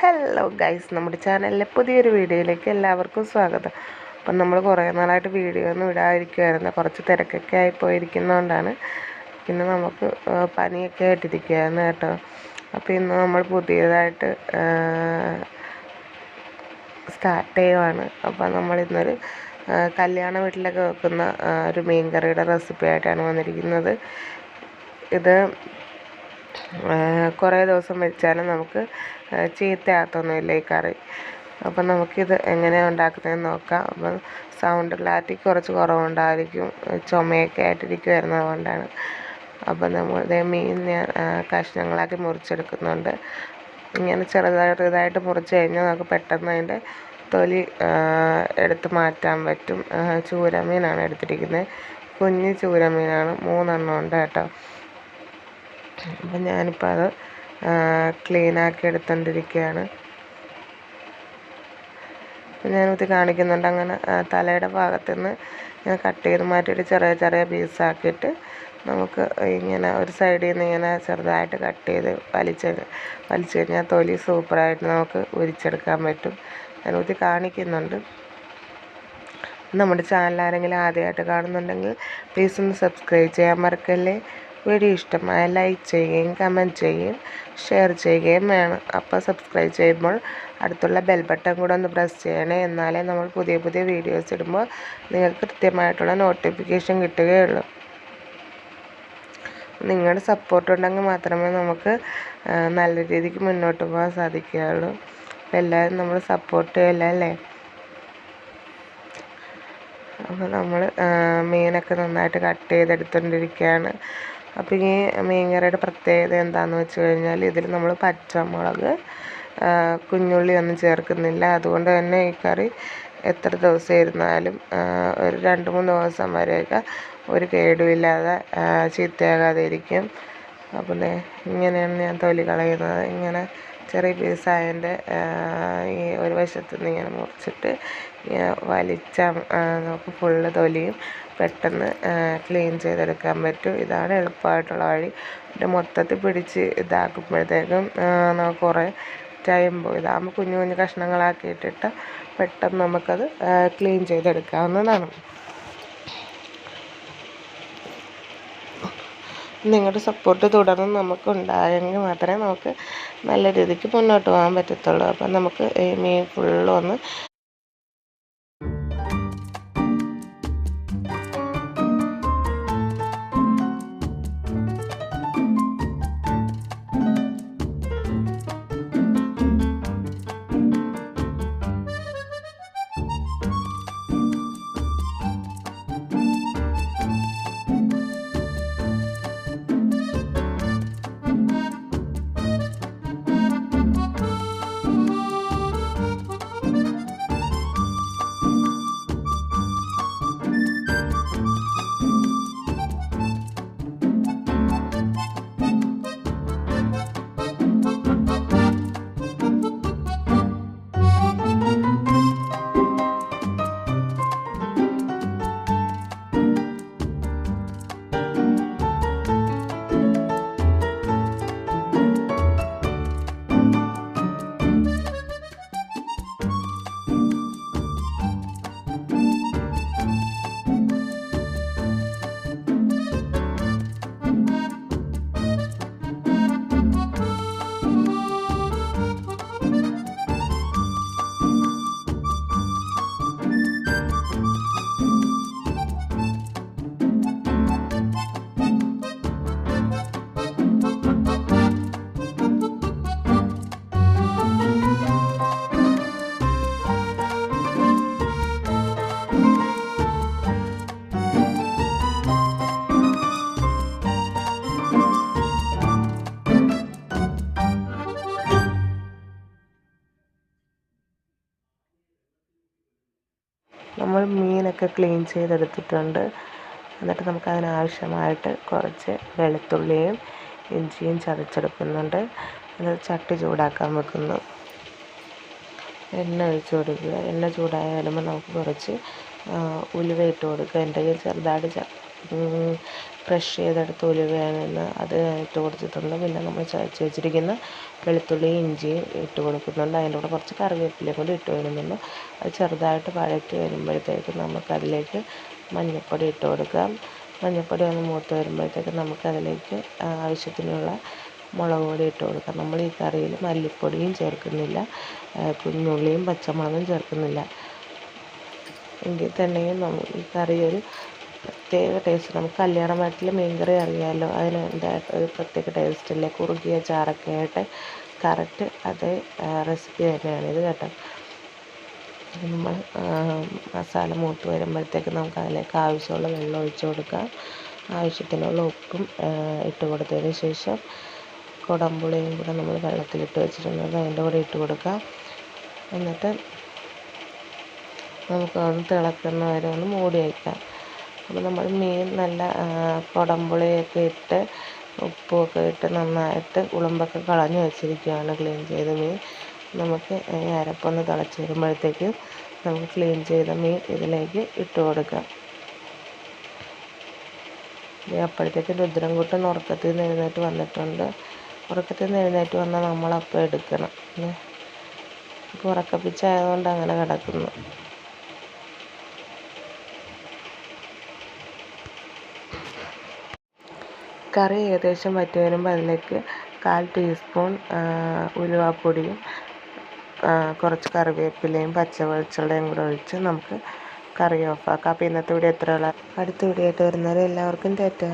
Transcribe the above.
Hello guys, നമ്മുടെ ചാനലിലെ പുതിയൊരു വീഡിയോയിലേക്ക് എല്ലാവർക്കും സ്വാഗതം. അപ്പം നമ്മൾ കുറേ നാളായിട്ട് വീഡിയോ ഒന്നും ഇടാതിരിക്കുമായിരുന്നു, കുറച്ച് തിരക്കൊക്കെ ആയി പോയിരിക്കുന്നതുകൊണ്ടാണ്. പിന്നെ നമുക്ക് പനിയൊക്കെ ആയിട്ടിരിക്കുകയായിരുന്നു കേട്ടോ. അപ്പോൾ ഇന്ന് നമ്മൾ പുതിയതായിട്ട് സ്റ്റാർട്ട് ചെയ്യുവാണ്. അപ്പോൾ നമ്മളിന്നൊരു കല്യാണ വീട്ടിലൊക്കെ വെക്കുന്ന ഒരു മീൻ കറിയുടെ റെസിപ്പി ആയിട്ടാണ് വന്നിരിക്കുന്നത്. ഇത് കുറേ ദിവസം വെച്ചാലും നമുക്ക് ചീത്തയാകത്തൊന്നുമില്ല ഈ കറി. അപ്പം നമുക്കിത് എങ്ങനെയാണ് ഉണ്ടാക്കുന്നതെന്ന് നോക്കാം. അപ്പം സൗണ്ട് ക്ലാരിറ്റി കുറച്ച് കുറവുണ്ടായിരിക്കും, ചുമയൊക്കെ ആയിട്ടിരിക്കുമായിരുന്നു, അതുകൊണ്ടാണ്. അപ്പം നമ്മൾ മീൻ കഷ്ണങ്ങളാക്കി മുറിച്ചെടുക്കുന്നുണ്ട്. ഇങ്ങനെ ചെറുതായിട്ട് മുറിച്ച് കഴിഞ്ഞാൽ നമുക്ക് പെട്ടെന്ന് അതിൻ്റെ തൊലി എടുത്ത് മാറ്റാൻ പറ്റും. ചൂരമീനാണ് എടുത്തിരിക്കുന്നത്, കുഞ്ഞ് ചൂരമീനാണ്, 3 എണ്ണം ഉണ്ട് കേട്ടോ. അപ്പം ഞാനിപ്പോൾ അത് ക്ലീനാക്കി എടുത്തുകൊണ്ടിരിക്കുകയാണ്. ഞാനിത് കാണിക്കുന്നുണ്ട്. അങ്ങനെ തലയുടെ ഭാഗത്തു നിന്ന് ഇങ്ങനെ കട്ട് ചെയ്ത് മാറ്റിയിട്ട് ചെറിയ ചെറിയ പീസാക്കിയിട്ട് നമുക്ക് ഇങ്ങനെ ഒരു സൈഡിൽ നിന്ന് ഇങ്ങനെ ചെറുതായിട്ട് കട്ട് ചെയ്ത് വലിച്ചു കഴിഞ്ഞാൽ തൊലി സൂപ്പറായിട്ട് നമുക്ക് ഉരിച്ചെടുക്കാൻ പറ്റും. ഞാനിത് കാണിക്കുന്നുണ്ട്. നമ്മുടെ ചാനൽ ആരെങ്കിലും ആദ്യമായിട്ട് കാണുന്നുണ്ടെങ്കിൽ പ്ലീസ് ഒന്ന് സബ്സ്ക്രൈബ് ചെയ്യാൻ മറക്കല്ലേ. വീഡിയോ ഇഷ്ടമായ ലൈക്ക് ചെയ്യുകയും കമൻറ്റ് ചെയ്യുകയും ഷെയർ ചെയ്യുകയും വേണം. അപ്പോൾ സബ്സ്ക്രൈബ് ചെയ്യുമ്പോൾ അടുത്തുള്ള ബെൽ ബട്ടൺ കൂടെ ഒന്ന് പ്രസ് ചെയ്യണേ, എന്നാലേ നമ്മൾ പുതിയ പുതിയ വീഡിയോസ് ഇടുമ്പോൾ നിങ്ങൾക്ക് കൃത്യമായിട്ടുള്ള നോട്ടിഫിക്കേഷൻ കിട്ടുകയുള്ളൂ. നിങ്ങളുടെ സപ്പോർട്ട് ഉണ്ടെങ്കിൽ മാത്രമേ നമുക്ക് നല്ല രീതിക്ക് മുന്നോട്ട് പോകാൻ സാധിക്കുകയുള്ളൂ. അപ്പോൾ എല്ലാവരും നമ്മൾ സപ്പോർട്ട് ചെയ്യല്ലേ അല്ലേ. അപ്പോൾ നമ്മൾ മീനൊക്കെ നന്നായിട്ട് കട്ട് ചെയ്തെടുത്തുകൊണ്ടിരിക്കുകയാണ്. അപ്പോൾ ഈ മീൻ കറിയുടെ പ്രത്യേകത എന്താണെന്ന് വെച്ച് കഴിഞ്ഞാൽ ഇതിൽ നമ്മൾ പച്ചമുളക്, കുഞ്ഞുള്ളി ഒന്നും ചേർക്കുന്നില്ല. അതുകൊണ്ട് തന്നെ ഈ കറി എത്ര ദിവസം ഇരുന്നാലും ഒരു 2-3 ദിവസം വരെയൊക്കെ ഒരു കേടുമില്ലാതെ ചീത്തയാകാതെ ഇരിക്കും. അപ്പോൾ ഇങ്ങനെയാണ് ഞാൻ തൊലി കളയുന്നത്. ഇങ്ങനെ ചെറിയ പീസായതിൻ്റെ ഈ ഒരു വശത്ത് നിന്ന് ഇങ്ങനെ മുറിച്ചിട്ട് വലിച്ചാൽ നമുക്ക് ഫുള്ള് തൊലിയും പെട്ടെന്ന് ക്ലീൻ ചെയ്തെടുക്കാൻ പറ്റും. ഇതാണ് എളുപ്പമായിട്ടുള്ള വഴി. പിന്നെ മൊത്തത്തിൽ പിടിച്ച് ഇതാക്കുമ്പോഴത്തേക്കും നമുക്ക് കുറേ ടൈം പോകും. ഇതാകുമ്പോൾ കുഞ്ഞു കുഞ്ഞു കഷ്ണങ്ങളാക്കിയിട്ടിട്ട് പെട്ടെന്ന് നമുക്കത് ക്ലീൻ ചെയ്തെടുക്കാവുന്നതാണ്. നിങ്ങളുടെ സപ്പോർട്ട് തുടർന്ന് നമുക്കുണ്ടായെങ്കിൽ മാത്രമേ നമുക്ക് നല്ല രീതിക്ക് മുന്നോട്ട് പോകാൻ പറ്റത്തുള്ളൂ. അപ്പം നമുക്ക് ഈ മീൻ ഫുള്ളും ഒന്ന് നമ്മൾ മീനൊക്കെ ക്ലീൻ ചെയ്തെടുത്തിട്ടുണ്ട്. എന്നിട്ട് നമുക്ക് അതിനാവശ്യമായിട്ട് കുറച്ച് വെളുത്തുള്ളിയും ഇഞ്ചിയും ചതച്ചെടുക്കുന്നുണ്ട്. എന്നിട്ട് ചട്ടി ചൂടാക്കാൻ വെക്കുന്നു. എണ്ണ ഒഴിച്ച് കൊടുക്കുക. എണ്ണ ചൂടായി വരുമ്പോൾ നമുക്ക് കുറച്ച് ഉലുവ ഇട്ട് കൊടുക്കുക. എൻ്റെ കയ്യിൽ ചെറുതായിട്ട് ക്രഷ് ചെയ്തെടുത്ത് ഉലുവയാണ് അത് ഇട്ട് കൊടുത്തിട്ടുണ്ട്. പിന്നെ നമ്മൾ ചതച്ച് വെച്ചിരിക്കുന്ന വെളുത്തുള്ളി ഇഞ്ചിയും ഇട്ട് കൊടുക്കുന്നുണ്ട്. അതിൻ്റെ കൂടെ കുറച്ച് കറിവേപ്പിലയും കൂടി ഇട്ട് വരുന്നുണ്ട്. അത് ചെറുതായിട്ട് വഴറ്റി വരുമ്പോഴത്തേക്ക് നമുക്കതിലേക്ക് മഞ്ഞൾപ്പൊടി ഇട്ട് കൊടുക്കാം. മഞ്ഞൾപ്പൊടി ഒന്ന് മൂത്ത് വരുമ്പോഴത്തേക്ക് നമുക്കതിലേക്ക് ആവശ്യത്തിനുള്ള മുളക് പൊടി ഇട്ട് കൊടുക്കാം. നമ്മൾ ഈ കറിയിൽ മല്ലിപ്പൊടിയും ചേർക്കുന്നില്ല, കുഞ്ഞുള്ളിയും പച്ചമുളകും ചേർക്കുന്നില്ല. എങ്കിൽ തന്നെയും ഈ കറി ഒരു പ്രത്യേക ടേസ്റ്റ്. നമുക്ക് കല്യാണ വീട്ടിൽ മീൻ കറി അറിയാമല്ലോ, അതിന് എന്തായിട്ട് ഒരു പ്രത്യേക ടേസ്റ്റല്ലേ. കുറുകിയ ചാറൊക്കെ ആയിട്ട് കറക്റ്റ് അതേ റെസിപ്പി തന്നെയാണ് ഇത് കേട്ടോ. നമ്മൾ മസാല മൂത്ത് വരുമ്പോഴത്തേക്ക് നമുക്ക് അതിലേക്ക് ആവശ്യമുള്ള വെള്ളം ഒഴിച്ച് കൊടുക്കാം. ആവശ്യത്തിനുള്ള ഉപ്പും ഇട്ട് കൊടുത്തതിന് ശേഷം കുടംപുളിയും കൂടെ നമ്മൾ വെള്ളത്തിലിട്ട് വെച്ചിട്ടുള്ളത് അതിൻ്റെ കൂടെ ഇട്ട് കൊടുക്കാം. എന്നിട്ട് നമുക്കൊന്ന് തിളക്കുന്ന വരെ ഒന്ന് മൂടി വയ്ക്കാം. അപ്പോൾ നമ്മൾ മീൻ നല്ല കുടംപുളിയൊക്കെ ഇട്ട് ഉപ്പുമൊക്കെ ഇട്ട് നന്നായിട്ട് ഉളുമ്പൊക്കെ കളഞ്ഞ് വെച്ചിരിക്കുകയാണ്, ക്ലീൻ ചെയ്ത മീൻ. നമുക്ക് ഈ അരപ്പൊന്ന് തിളച്ച് വരുമ്പോഴത്തേക്ക് നമുക്ക് ക്ലീൻ ചെയ്ത മീൻ ഇതിലേക്ക് ഇട്ട് കൊടുക്കാം. അപ്പോഴത്തേക്ക് രുദ്രൻകുട്ടൻ ഉറക്കത്തിൽ നിന്ന് എഴുന്നേറ്റ് വന്നിട്ടുണ്ട്. ഉറക്കത്തിൽ നിന്ന് എഴുന്നേറ്റ് വന്നാൽ നമ്മളപ്പോൾ എടുക്കണം. ഇപ്പോൾ ഉറക്കപ്പിച്ചായതുകൊണ്ട് അങ്ങനെ കിടക്കുന്നു. കറി ഏകദേശം വറ്റി വരുമ്പോൾ അതിലേക്ക് 1/4 ടീസ്പൂൺ ഉലുവാപ്പൊടിയും കുറച്ച് കറിവേപ്പിലയും പച്ചവെളിച്ചെണ്ണയും കൂടെ ഒഴിച്ച് നമുക്ക് കറി ഓഫാക്കാം. അപ്പോൾ ഇന്നത്തെ വീഡിയോ എത്രയുള്ള അടുത്ത വീഡിയോ ആയിട്ട് വരുന്നവരെ എല്ലാവർക്കും ടാറ്റാ.